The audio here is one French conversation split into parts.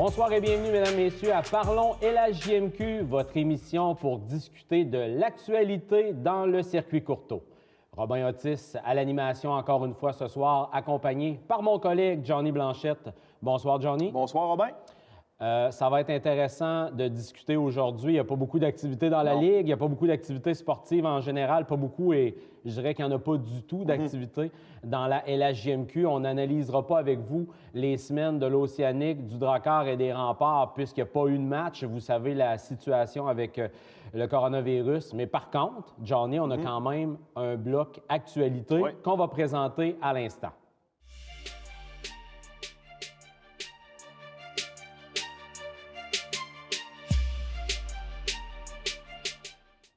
Bonsoir et bienvenue, mesdames, messieurs, à Parlons LHJMQ, votre émission pour discuter de l'actualité dans le circuit Courteau. Robin Otis à l'animation encore une fois ce soir, accompagné par mon collègue Johnny Blanchette. Bonsoir, Johnny. Bonsoir, Robin. Ça va être intéressant de discuter aujourd'hui. Il n'y a pas beaucoup d'activités dans la Ligue, il n'y a pas beaucoup d'activités sportives en général, pas beaucoup, et je dirais qu'il n'y en a pas du tout d'activités dans la LHJMQ. On n'analysera pas avec vous les semaines de l'Océanique, du Drakkar et des Remparts, puisqu'il n'y a pas eu de match. Vous savez la situation avec le coronavirus. Mais par contre, Johnny, on a quand même un bloc actualité qu'on va présenter à l'instant.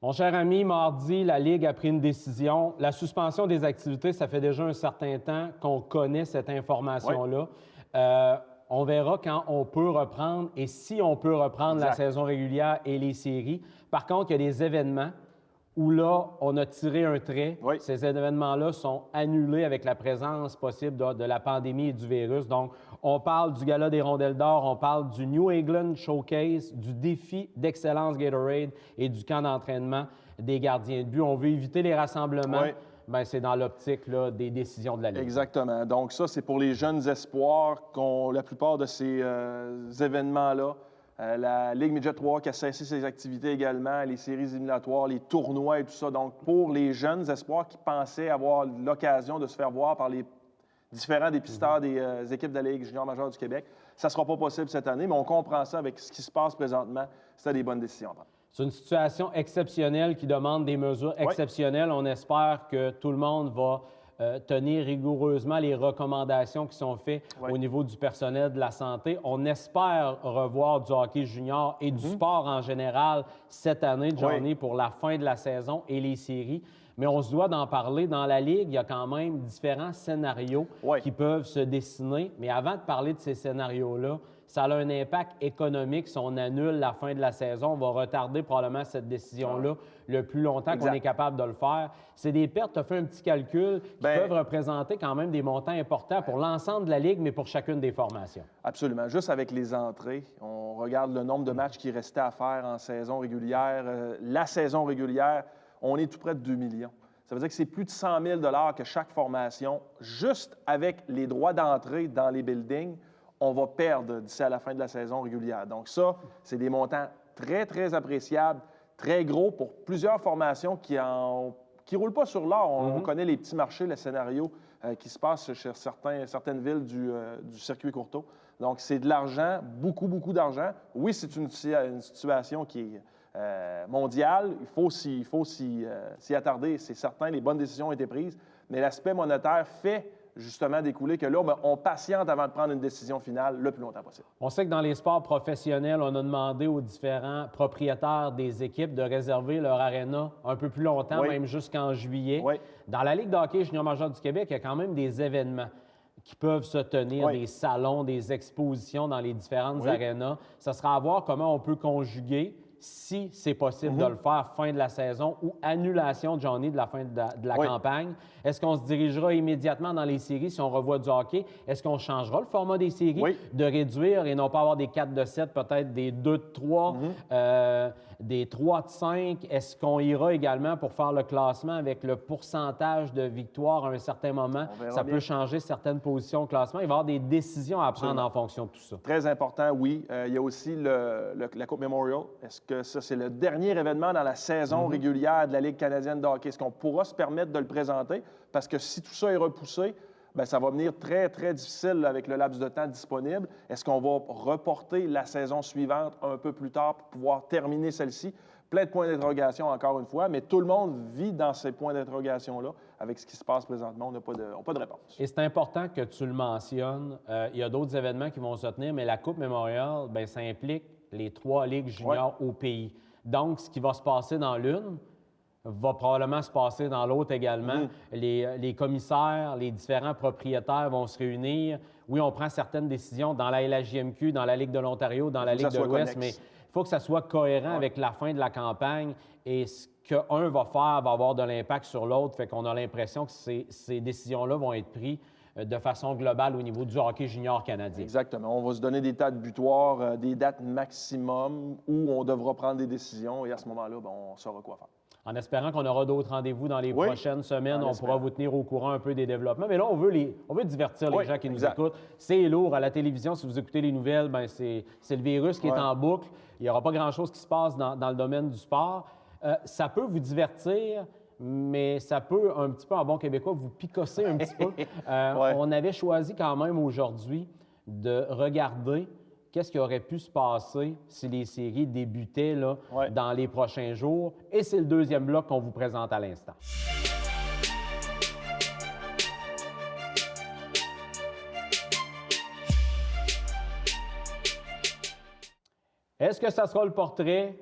Mon cher ami, mardi, la Ligue a pris une décision. La suspension des activités, ça fait déjà un certain temps qu'on connaît cette information-là. On verra quand on peut reprendre et si on peut reprendre la saison régulière et les séries. Par contre, il y a des événements où là, on a tiré un trait. Ces événements-là sont annulés avec la présence possible de la pandémie et du virus. Donc, on parle du Gala des Rondelles d'Or, on parle du New England Showcase, du défi d'excellence Gatorade et du camp d'entraînement des gardiens de but. On veut éviter les rassemblements. Bien, c'est dans l'optique là, des décisions de la Ligue. Exactement. Donc ça, c'est pour les jeunes espoirs la plupart de ces événements-là. La Ligue Midget 3 qui a cessé ses activités également, les séries éliminatoires, les tournois et tout ça. Donc, pour les jeunes espoirs qui pensaient avoir l'occasion de se faire voir par les différents dépisteurs des équipes de la Ligue junior majeure du Québec, ça ne sera pas possible cette année, mais on comprend ça avec ce qui se passe présentement. C'était des bonnes décisions à prendre. C'est une situation exceptionnelle qui demande des mesures exceptionnelles. On espère que tout le monde va tenir rigoureusement les recommandations qui sont faites au niveau du personnel de la santé. On espère revoir du hockey junior et du sport en général cette année, Johnny, pour la fin de la saison et les séries. Mais on se doit d'en parler. Dans la Ligue, il y a quand même différents scénarios qui peuvent se dessiner. Mais avant de parler de ces scénarios-là, ça a un impact économique. Si on annule la fin de la saison, on va retarder probablement cette décision-là le plus longtemps qu'on est capable de le faire. C'est des pertes, tu as fait un petit calcul, qui peuvent représenter quand même des montants importants pour l'ensemble de la Ligue, mais pour chacune des formations. Absolument. Juste avec les entrées, on regarde le nombre de matchs qui restait à faire en saison régulière. La saison régulière, on est tout près de 2 millions. Ça veut dire que c'est plus de 100 000 que chaque formation, juste avec les droits d'entrée dans les buildings, on va perdre d'ici à la fin de la saison régulière. Donc ça, c'est des montants très, très appréciables, très gros pour plusieurs formations qui roulent pas sur l'or. On connaît les petits marchés, les scénarios qui se passent chez certaines villes du circuit Courteau. Donc c'est de l'argent, beaucoup, beaucoup d'argent. Oui, c'est une situation qui est mondiale. Il faut s'y attarder, c'est certain. Les bonnes décisions ont été prises. Mais l'aspect monétaire fait justement découler que là, on patiente avant de prendre une décision finale le plus longtemps possible. On sait que dans les sports professionnels, on a demandé aux différents propriétaires des équipes de réserver leur aréna un peu plus longtemps, même jusqu'en juillet. Dans la Ligue de hockey junior majeure du Québec, il y a quand même des événements qui peuvent se tenir, des salons, des expositions dans les différentes arénas. Ça sera à voir comment on peut conjuguer, si c'est possible de le faire, fin de la saison ou annulation, Johnny, de la fin de la campagne. Est-ce qu'on se dirigera immédiatement dans les séries si on revoit du hockey? Est-ce qu'on changera le format des séries, de réduire et non pas avoir des 4 de 7, peut-être des 2 de 3, des 3 de 5? Est-ce qu'on ira également pour faire le classement avec le pourcentage de victoire à un certain moment? Ça peut changer certaines positions au classement. Il va y avoir des décisions à prendre en fonction de tout ça. Très important, oui. Il y a aussi la Coupe Memorial. Est-ce que ça, c'est le dernier événement dans la saison régulière de la Ligue canadienne de hockey? Est-ce qu'on pourra se permettre de le présenter? Parce que si tout ça est repoussé, bien, ça va venir très, très difficile avec le laps de temps disponible. Est-ce qu'on va reporter la saison suivante un peu plus tard pour pouvoir terminer celle-ci? Plein de points d'interrogation, encore une fois, mais tout le monde vit dans ces points d'interrogation-là. Avec ce qui se passe présentement, on n'a pas de réponse. Et c'est important que tu le mentionnes. Il y a d'autres événements qui vont se tenir, mais la Coupe Memorial, bien, ça implique les 3 ligues juniors au pays. Donc, ce qui va se passer dans l'une va probablement se passer dans l'autre également. Les commissaires, les différents propriétaires vont se réunir. Oui, on prend certaines décisions dans la LHJMQ, dans la Ligue de l'Ontario, dans la Ligue de l'Ouest, mais il faut que ça soit cohérent avec la fin de la campagne et ce qu'un va faire va avoir de l'impact sur l'autre. Fait qu'on a l'impression que ces décisions-là vont être prises de façon globale au niveau du hockey junior canadien. Exactement. On va se donner des dates butoirs, des dates maximum où on devra prendre des décisions et à ce moment-là, on saura quoi faire. En espérant qu'on aura d'autres rendez-vous dans les prochaines semaines, on pourra vous tenir au courant un peu des développements. Mais là, on veut divertir les gens qui nous écoutent. C'est lourd à la télévision. Si vous écoutez les nouvelles, c'est le virus qui est en boucle. Il n'y aura pas grand-chose qui se passe dans le domaine du sport. Ça peut vous divertir, mais ça peut, un petit peu en bon québécois, vous picosser un petit peu. On avait choisi quand même aujourd'hui de regarder qu'est-ce qui aurait pu se passer si les séries débutaient là, dans les prochains jours. Et c'est le deuxième bloc qu'on vous présente à l'instant. Est-ce que ça sera le portrait?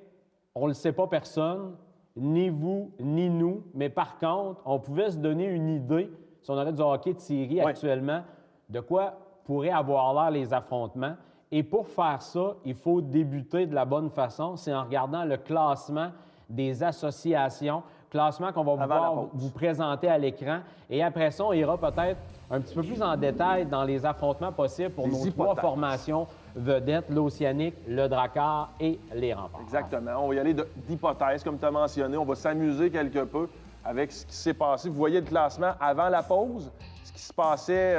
On ne le sait pas personne, ni vous, ni nous. Mais par contre, on pouvait se donner une idée, si on aurait du hockey de série actuellement, de quoi pourraient avoir l'air les affrontements. Et pour faire ça, il faut débuter de la bonne façon. C'est en regardant le classement des associations, classement qu'on va pouvoir vous présenter à l'écran. Et après ça, on ira peut-être un petit peu plus en détail dans les affrontements possibles pour nos trois formations vedettes, l'Océanique, le Drakkar et les Remparts. Exactement. On va y aller d'hypothèses, comme tu as mentionné. On va s'amuser quelque peu avec ce qui s'est passé. Vous voyez le classement avant la pause, ce qui se passait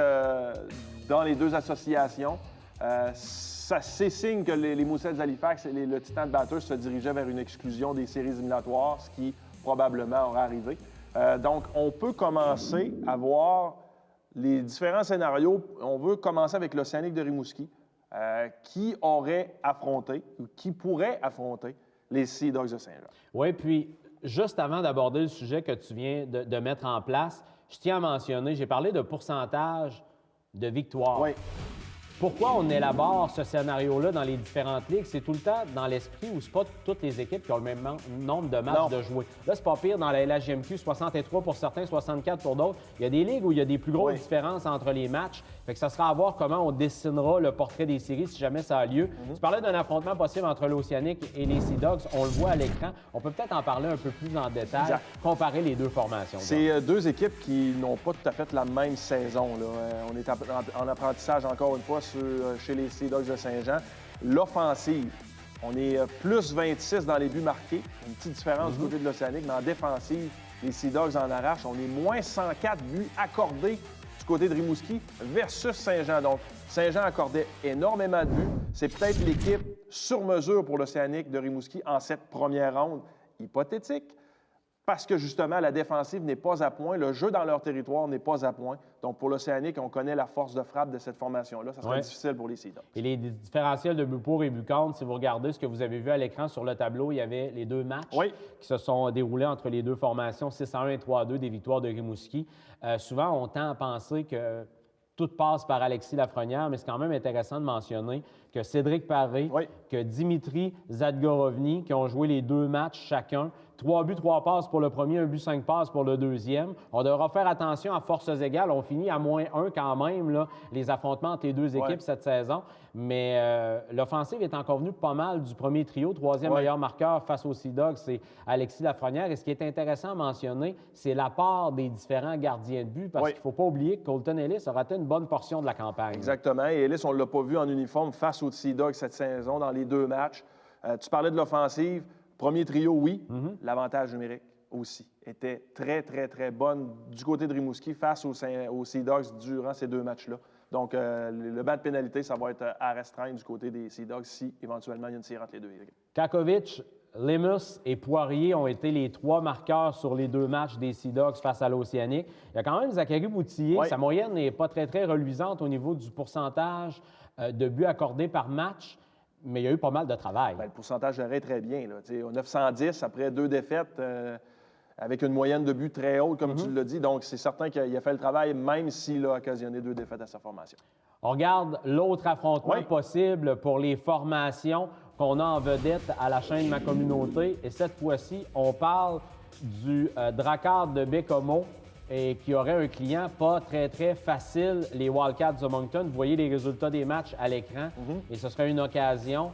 dans les deux associations. C'est signe que les Moussets d'Halifax et le Titan de Bathurst se dirigeaient vers une exclusion des séries éliminatoires, ce qui probablement aura arrivé. Donc, on peut commencer à voir les différents scénarios. On veut commencer avec l'Océanique de Rimouski, qui aurait affronté ou qui pourrait affronter les Sea Dogs de Saint-Jean. Oui, puis juste avant d'aborder le sujet que tu viens de mettre en place, je tiens à mentionner, j'ai parlé de pourcentage de victoire. Oui. Pourquoi on élabore ce scénario-là dans les différentes ligues? C'est tout le temps dans l'esprit où c'est pas toutes les équipes qui ont le même nombre de matchs de jouer. Là, c'est pas pire dans la LHJMQ, 63 pour certains, 64 pour d'autres. Il y a des ligues où il y a des plus grosses différences entre les matchs. Fait que ça sera à voir comment on dessinera le portrait des séries si jamais ça a lieu. Tu parlais d'un affrontement possible entre l'Océanique et les Sea Dogs. On le voit à l'écran. On peut peut-être en parler un peu plus en détail, comparer les deux formations. C'est deux équipes qui n'ont pas tout à fait la même saison, là. On est en apprentissage encore une fois chez les Sea Dogs de Saint-Jean. L'offensive, on est plus 26 dans les buts marqués, une petite différence du côté de l'Océanique, mais en défensive, les Sea Dogs en arrachent. On est moins 104 buts accordés du côté de Rimouski versus Saint-Jean. Donc, Saint-Jean accordait énormément de buts. C'est peut-être l'équipe sur mesure pour l'Océanique de Rimouski en cette première ronde hypothétique, parce que, justement, la défensive n'est pas à point. Le jeu dans leur territoire n'est pas à point. Donc, pour l'Océanique, on connaît la force de frappe de cette formation-là. Ça serait difficile pour les Sea Dogs. Et les différentiels de buts pour et buts contre, si vous regardez ce que vous avez vu à l'écran sur le tableau, il y avait les deux matchs qui se sont déroulés entre les deux formations, 6-1 et 3-2, des victoires de Rimouski. Souvent, on tend à penser que tout passe par Alexis Lafrenière, mais c'est quand même intéressant de mentionner que Cédric Paré, que Dimitri Zadgorovny, qui ont joué les deux matchs chacun, 3 buts, 3 passes pour le premier, 1 but, 5 passes pour le deuxième. On devra faire attention à forces égales. On finit à -1 quand même, là, les affrontements entre les deux équipes cette saison. Mais l'offensive est encore venue pas mal du premier trio. Troisième meilleur marqueur face aux Sea Dogs, c'est Alexis Lafrenière. Et ce qui est intéressant à mentionner, c'est la part des différents gardiens de but, parce qu'il ne faut pas oublier que Colton Ellis a raté une bonne portion de la campagne. Exactement. Et Ellis, on ne l'a pas vu en uniforme face aux Sea Dogs cette saison dans les deux matchs. Tu parlais de l'offensive. Premier trio, oui. L'avantage numérique aussi était très, très, très bonne du côté de Rimouski face aux Sea Dogs durant ces deux matchs-là. Donc, le banc de pénalité, ça va être à restreindre du côté des Sea Dogs si, éventuellement, il y a une série entre les deux équipes. Kakovic, Lemus et Poirier ont été les trois marqueurs sur les deux matchs des Sea Dogs face à l'Océanique. Il y a quand même Zachary Boutillé. Sa moyenne n'est pas très, très reluisante au niveau du pourcentage de buts accordés par match. Mais il y a eu pas mal de travail. Bien, le pourcentage irait très bien. Là. Au 910, après deux défaites, avec une moyenne de buts très haute, comme tu l'as dit. Donc, c'est certain qu'il a fait le travail, même s'il a occasionné deux défaites à sa formation. On regarde l'autre affrontement possible pour les formations qu'on a en vedette à la chaîne Ma Communauté. Et cette fois-ci, on parle du Drakkar de Bécomo, et qui aurait un client pas très, très facile, les Wildcats de Moncton. Vous voyez les résultats des matchs à l'écran. Et ce serait une occasion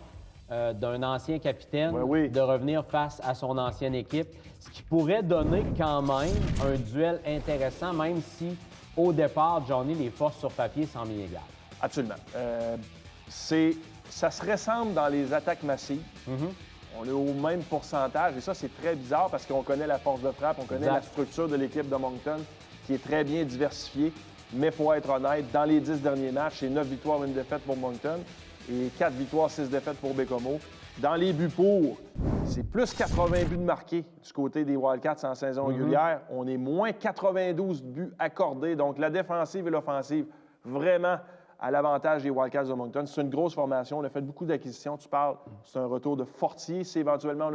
d'un ancien capitaine de revenir face à son ancienne équipe, ce qui pourrait donner quand même un duel intéressant, même si au départ, Johnny, les forces sur papier semblent inégales. Absolument. Ça se ressemble dans les attaques massives. On est au même pourcentage et ça, c'est très bizarre parce qu'on connaît la force de frappe, on connaît la structure de l'équipe de Moncton qui est très bien diversifiée. Mais il faut être honnête, dans les 10 derniers matchs, c'est 9 victoires, 1 défaite pour Moncton et 4 victoires, 6 défaites pour Baie-Comeau. Dans les buts pour, c'est plus 80 buts de marqués du côté des Wildcats en saison régulière. On est moins 92 buts accordés. Donc, la défensive et l'offensive, vraiment à l'avantage des Wildcats de Moncton. C'est une grosse formation. On a fait beaucoup d'acquisitions. Tu parles, c'est un retour de Fortier. C'est éventuellement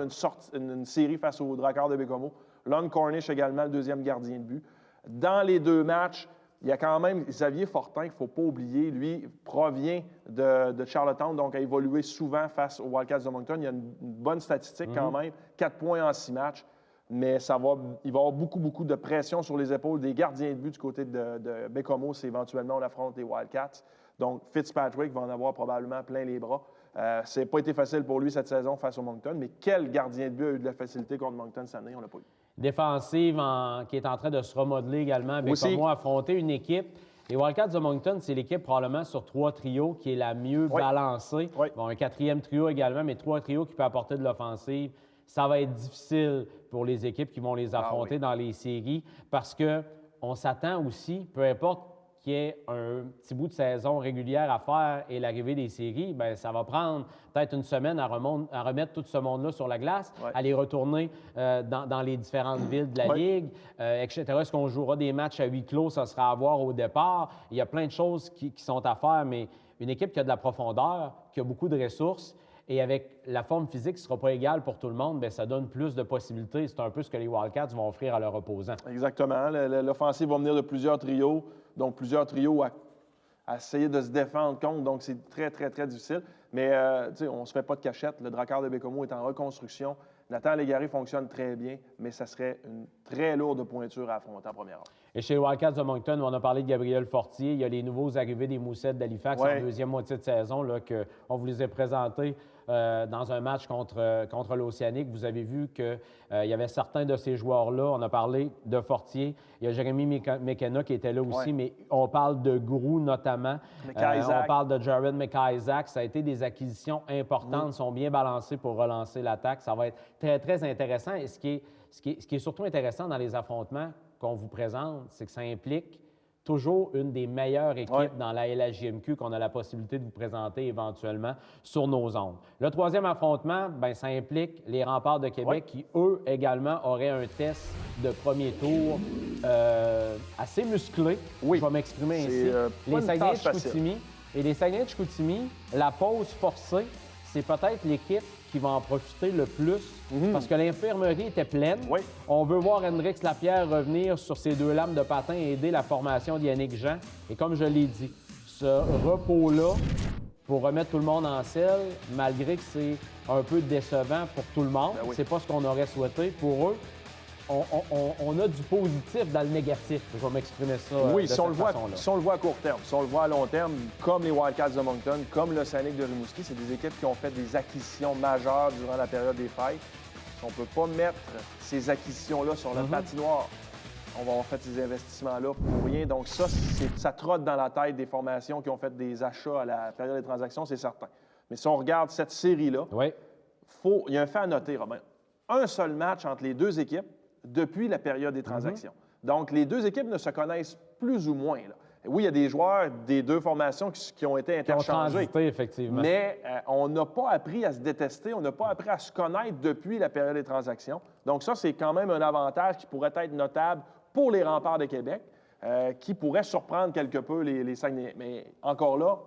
une série face aux Dracars de Baie-Comeau. Lon Cornish également, le deuxième gardien de but. Dans les 2 matchs, il y a quand même Xavier Fortin, qu'il ne faut pas oublier. Lui provient de Charlottetown, donc a évolué souvent face aux Wildcats de Moncton. Il y a une bonne statistique quand même, 4 points en 6 matchs. Mais il va y avoir beaucoup de pression sur les épaules des gardiens de but du côté de Baie-Comeau si éventuellement on affronte les Wildcats. Donc Fitzpatrick va en avoir probablement plein les bras. Ça n'a pas été facile pour lui cette saison face au Moncton, mais quel gardien de but a eu de la facilité contre Moncton cette année? On l'a pas eu. Défensive qui est en train de se remodeler également. Baie-Comeau a affronté une équipe. Les Wildcats de Moncton, c'est l'équipe probablement sur 3 trios qui est la mieux balancée. Bon, un 4e trio également, mais 3 trios qui peut apporter de l'offensive. Ça va être difficile pour les équipes qui vont les affronter dans les séries parce qu'on s'attend aussi, peu importe qu'il y ait un petit bout de saison régulière à faire et l'arrivée des séries, bien, ça va prendre peut-être une semaine à remettre tout ce monde-là sur la glace, à les retourner dans les différentes villes de la Ligue, etc. Est-ce qu'on jouera des matchs à huis clos? Ça sera à voir au départ. Il y a plein de choses qui sont à faire, mais une équipe qui a de la profondeur, qui a beaucoup de ressources, et avec la forme physique qui ne sera pas égale pour tout le monde, bien, ça donne plus de possibilités. C'est un peu ce que les Wildcats vont offrir à leurs opposants. Exactement. L'offensive va venir de plusieurs trios, donc plusieurs trios à essayer de se défendre contre. Donc, c'est très, très, très difficile. Mais on ne se fait pas de cachette. Le Drakkar de Baie-Comeau est en reconstruction. Nathan Légaré fonctionne très bien, mais ça serait une très lourde pointure à affronter en première ronde. Et chez les Wildcats de Moncton, on a parlé de Gabriel Fortier. Il y a les nouveaux arrivés des Moussettes d'Halifax en deuxième moitié de saison, qu'on vous les a présentés dans un match contre l'Océanique. Vous avez vu qu'il y avait certains de ces joueurs-là. On a parlé de Fortier. Il y a Jérémy McKenna qui était là aussi, mais on parle de Grou notamment. On parle de Jared McIsaac. Ça a été des acquisitions importantes, sont bien balancées pour relancer l'attaque. Ça va être très, très intéressant. Et ce qui est surtout intéressant dans les affrontements qu'on vous présente, c'est que ça implique toujours une des meilleures équipes dans la LHJMQ qu'on a la possibilité de vous présenter éventuellement sur nos ondes. Le troisième affrontement, bien, ça implique les Remparts de Québec qui, eux, également, auraient un test de premier tour assez musclé. Je vais m'exprimer ainsi. Les Saguenay de Chicoutimi. Et les Saguenay de Chicoutimi, la pause forcée, c'est peut-être l'équipe qui va en profiter le plus parce que l'infirmerie était pleine. On veut voir Hendrix Lapierre revenir sur ses 2 lames de patin et aider la formation d'Yannick Jean. Et comme je l'ai dit, ce repos-là, pour remettre tout le monde en selle, malgré que c'est un peu décevant pour tout le monde, c'est pas ce qu'on aurait souhaité pour eux. On a du positif dans le négatif. Je vais m'exprimer ça de cette façon-là. Si on le voit à court terme, si on le voit à long terme, comme les Wildcats de Moncton, comme le Saguenay de Rimouski, c'est des équipes qui ont fait des acquisitions majeures durant la période des fêtes. On ne peut pas mettre ces acquisitions-là sur la patinoire. On va avoir fait ces investissements-là pour rien. Donc ça trotte dans la tête des formations qui ont fait des achats à la période des transactions, c'est certain. Mais si on regarde cette série-là, il y a un fait à noter, Romain. Un seul match entre les 2 équipes depuis la période des transactions. Donc, les 2 équipes ne se connaissent plus ou moins. Là. Oui, il y a des joueurs des 2 formations qui ont été interchangés. Qui ont effectivement. Mais on n'a pas appris à se détester, on n'a pas appris à se connaître depuis la période des transactions. Donc, ça, c'est quand même un avantage qui pourrait être notable pour les Remparts de Québec, qui pourrait surprendre quelque peu les Saguenayens. Mais encore là,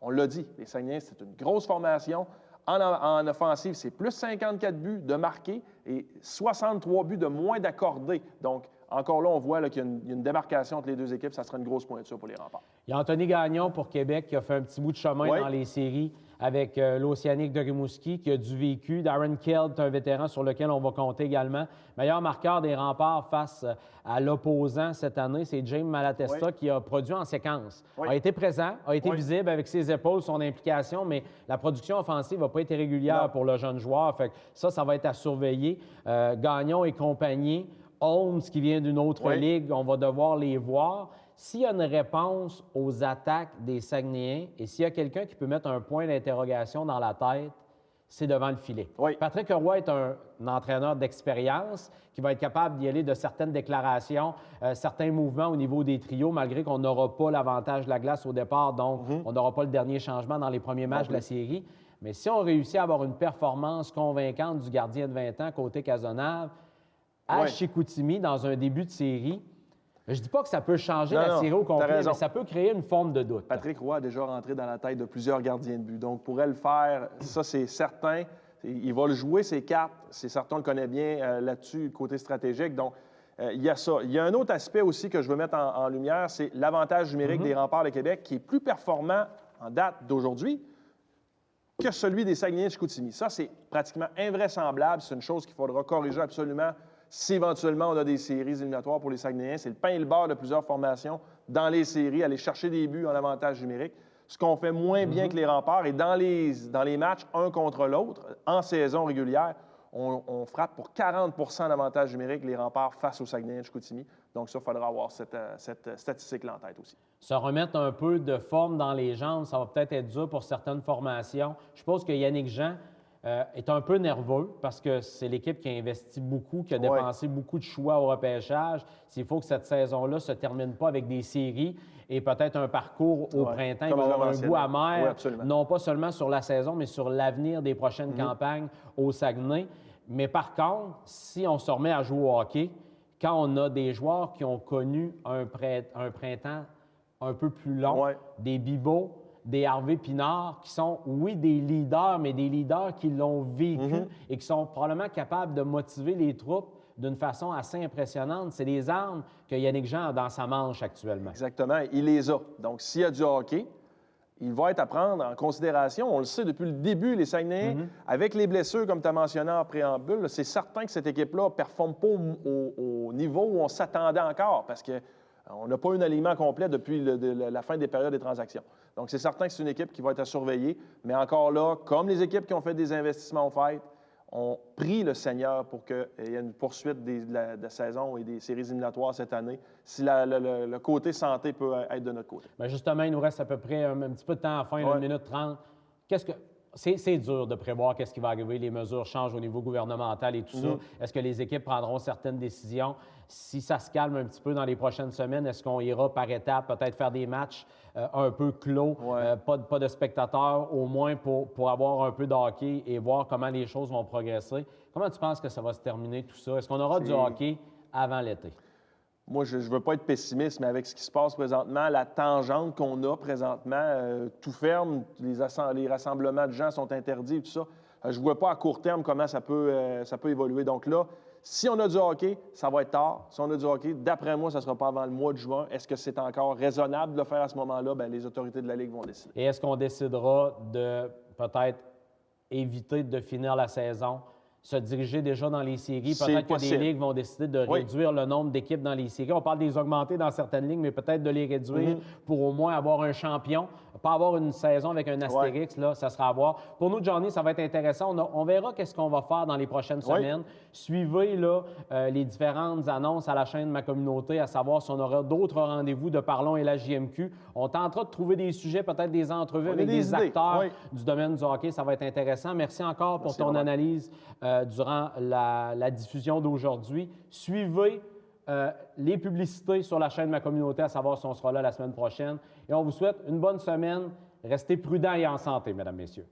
on l'a dit, les Saguenayens, c'est une grosse formation. En offensive, c'est plus 54 buts de marqués et 63 buts de moins d'accordés. Donc, encore là, on voit qu'il y a une démarcation entre les 2 équipes. Ça sera une grosse pointure pour les Remparts. Il y a Anthony Gagnon pour Québec qui a fait un petit bout de chemin dans les séries avec l'Océanique de Rimouski, qui a du vécu. Darren Keld, un vétéran sur lequel on va compter également. Meilleur marqueur des Remparts face à l'opposant cette année, c'est James Malatesta qui a produit en séquence. A été présent, a été visible avec ses épaules, son implication, mais la production offensive n'a pas été régulière pour le jeune joueur. Fait que ça va être à surveiller. Gagnon et compagnie. Holmes, qui vient d'une autre ligue, on va devoir les voir. s'il y a une réponse aux attaques des Saguenayens et s'il y a quelqu'un qui peut mettre un point d'interrogation dans la tête, c'est devant le filet. Oui. Patrick Roy est un entraîneur d'expérience qui va être capable d'y aller de certaines déclarations, certains mouvements au niveau des trios, malgré qu'on n'aura pas l'avantage de la glace au départ, donc on n'aura pas le dernier changement dans les premiers matchs de la série. Mais si on réussit à avoir une performance convaincante du gardien de 20 ans côté Casonnave, à Chicoutimi, dans un début de série, je ne dis pas que ça peut changer la série au complet, mais ça peut créer une forme de doute. Patrick Roy a déjà rentré dans la tête de plusieurs gardiens de but. Donc, pourrait le faire, ça, c'est certain. Il va le jouer, ses cartes. C'est certain, on le connaît bien là-dessus, côté stratégique. Donc, il y a ça. Il y a un autre aspect aussi que je veux mettre en lumière, c'est l'avantage numérique des Remparts de Québec qui est plus performant en date d'aujourd'hui que celui des Saguenayens de Chicoutimi. Ça, c'est pratiquement invraisemblable. C'est une chose qu'il faudra corriger absolument si éventuellement on a des séries éliminatoires pour les Saguenayens. C'est le pain et le beurre de plusieurs formations dans les séries, aller chercher des buts en avantage numérique. Ce qu'on fait moins bien que les Remparts. Et dans les matchs, un contre l'autre, en saison régulière, on frappe pour 40 d'avantage numérique les Remparts face aux Saguenayens de Chicoutimi. Donc ça, il faudra avoir cette statistique-là en tête aussi. Se remettre un peu de forme dans les jambes, ça va peut-être être dur pour certaines formations. Je suppose que Yannick Jean est un peu nerveux parce que c'est l'équipe qui a investi beaucoup, qui a dépensé beaucoup de choix au repêchage. S'il faut que cette saison-là ne se termine pas avec des séries et peut-être un parcours au printemps, il va avoir un goût amer, non pas seulement sur la saison, mais sur l'avenir des prochaines campagnes au Saguenay. Mais par contre, si on se remet à jouer au hockey, quand on a des joueurs qui ont connu un printemps un peu plus long, des Bibeau, des Harvey Pinard, qui sont, oui, des leaders, mais des leaders qui l'ont vécu et qui sont probablement capables de motiver les troupes d'une façon assez impressionnante. C'est des armes que Yannick Jean a dans sa manche actuellement. Exactement. Il les a. Donc, s'il y a du hockey, il va être à prendre en considération. On le sait depuis le début, les Saguenayens, avec les blessures, comme tu as mentionné en préambule, c'est certain que cette équipe-là ne performe pas au niveau où on s'attendait encore parce qu'on n'a pas eu un alignement complet depuis la fin des périodes des transactions. Donc, c'est certain que c'est une équipe qui va être à surveiller. Mais encore là, comme les équipes qui ont fait des investissements au fait, ont pris le Seigneur pour qu'il y ait une poursuite de la saison et des séries éliminatoires cette année, si le côté santé peut être de notre côté. Bien justement, il nous reste à peu près un petit peu de temps à la fin, 1 minute 30. C'est dur de prévoir qu'est-ce qui va arriver. Les mesures changent au niveau gouvernemental et tout ça. Est-ce que les équipes prendront certaines décisions? Si ça se calme un petit peu dans les prochaines semaines, est-ce qu'on ira par étapes, peut-être faire des matchs un peu clos, pas de spectateurs, au moins pour avoir un peu de hockey et voir comment les choses vont progresser? Comment tu penses que ça va se terminer tout ça? Est-ce qu'on aura du hockey avant l'été? Moi, je ne veux pas être pessimiste, mais avec ce qui se passe présentement, la tangente qu'on a présentement, tout ferme, les rassemblements de gens sont interdits et tout ça. Je ne vois pas à court terme comment ça peut évoluer. Donc là, si on a du hockey, ça va être tard. Si on a du hockey, d'après moi, ça ne sera pas avant le mois de juin. Est-ce que c'est encore raisonnable de le faire à ce moment-là? Bien, les autorités de la Ligue vont décider. Et est-ce qu'on décidera de peut-être éviter de finir la saison, se diriger déjà dans les séries? Peut-être que des ligues vont décider de réduire le nombre d'équipes dans les séries. On parle des augmenter dans certaines ligues, mais peut-être de les réduire pour au moins avoir un champion. Pas avoir une saison avec un astérix, là, ça sera à voir. Pour nous, Johnny, ça va être intéressant. On verra qu'est-ce qu'on va faire dans les prochaines semaines. Suivez là, les différentes annonces à la chaîne de Ma Communauté, à savoir si on aura d'autres rendez-vous de Parlons et la JMQ. On tentera de trouver des sujets, peut-être des entrevues avec des acteurs du domaine du hockey. Ça va être intéressant. Merci encore pour ton analyse durant la diffusion d'aujourd'hui. Suivez les publicités sur la chaîne de Ma Communauté, à savoir si on sera là la semaine prochaine. Et on vous souhaite une bonne semaine. Restez prudents et en santé, mesdames, messieurs.